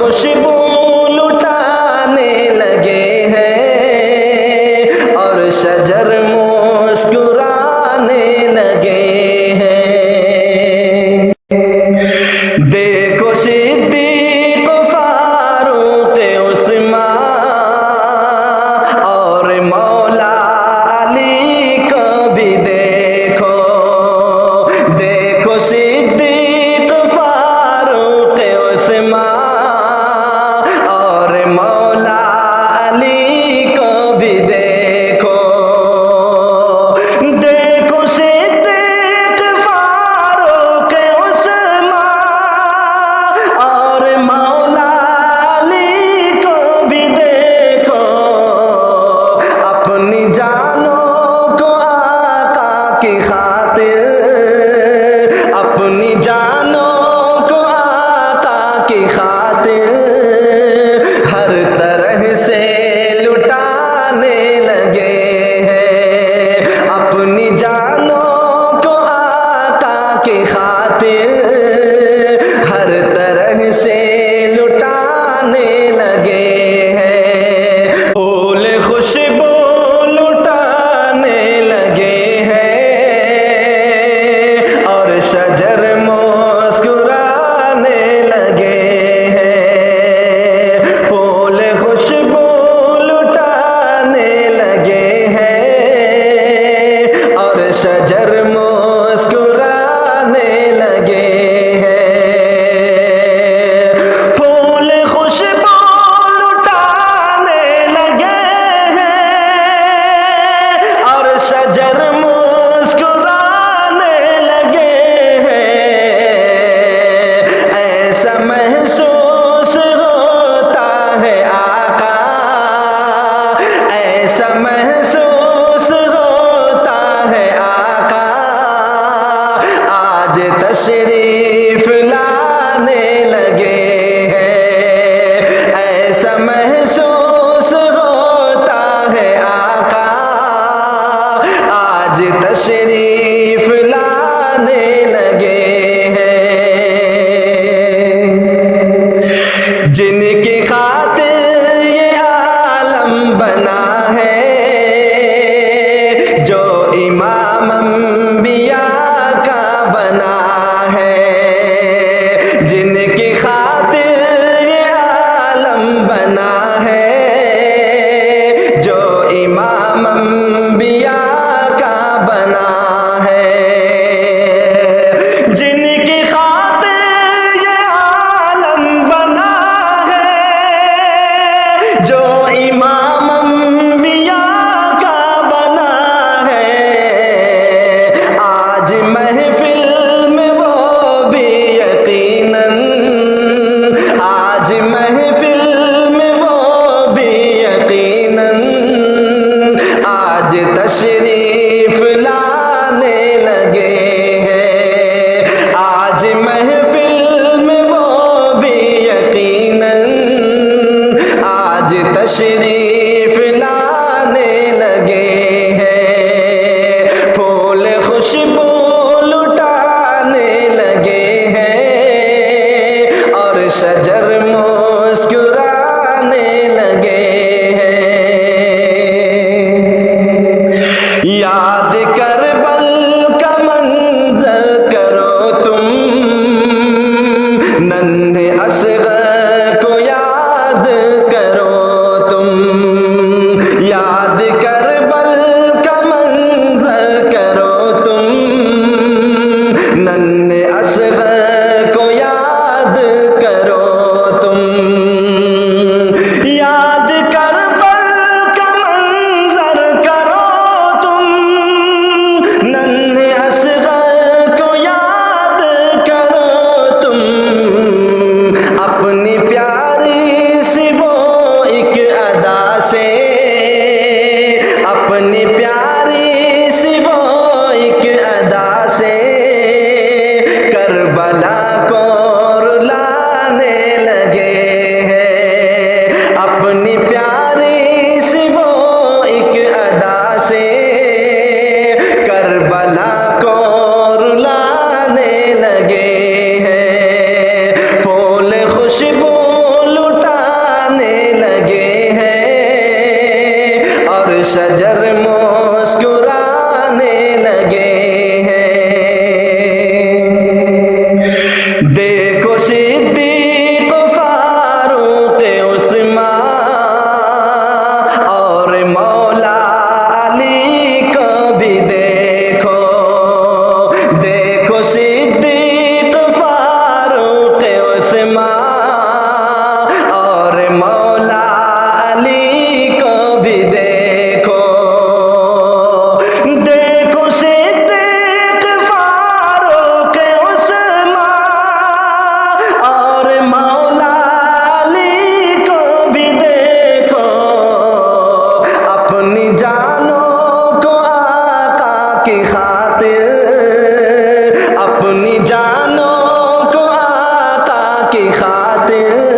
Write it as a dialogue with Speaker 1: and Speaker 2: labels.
Speaker 1: खुशबू लुटाने लगे हैं और शजर मुस्कुराने लगे हैं। देखो सिद्दीक फारूक उस्मान और मौला अली को भी देखो। देखो सिद्दीक फारूक उस्मान और मौला अली को भी देखो। देखो सिद्दीक फारूक उस्मान और मौला अली को भी देखो। अपनी जानों को आका की खातिर, अपनी जानों को आका की खातिर हर तरह से लुटाने लगे हैं। अपनी जानों को आका की खातिर हर तरह से लुटाने लगे हैं। फूल खुशबू लुटाने लगे हैं और शजर मुस्कुराने लगे हैं। फूल खुशबू लुटाने लगे हैं और शजर मुस्कुराने लगे हैं। फूल खुशबू लुटाने लगे हैं और शजर मुस्कुराने लगे हैं। ऐसा महसूस होता है आका, ऐसा महसूस होता है आका, आज तशरीफ लाने लगे हैं। ऐसा महसूस होता है आका, आज तशरीफ लाने लगे हैं। जिनकी खातिर ये आलम बना है, जो इमाम अंबिया का बना है। जिनकी खातिर ये आलम बना है, जो इमाम अंबिया का बना है। जिनकी खातिर ये आलम बना है, जो इमाम अंबिया का बना है। आज महफिल में वो भी यकीनन, आज महफिल में वो भी यकीनन आज तशरीफ लाने लगे हैं। आज महफिल में वो भी यकीनन आज तशरीफ लाने लगे हैं। फूल खुशबू लुटाने लगे हैं और शजर मुस्कुराने लगे हैं। याद करबल का मंजर करो तुम, नन्हे असग़र को याद करो तुम। याद करबल का मंजर करो तुम, नन्हे असग़र को याद करो तुम। खातिर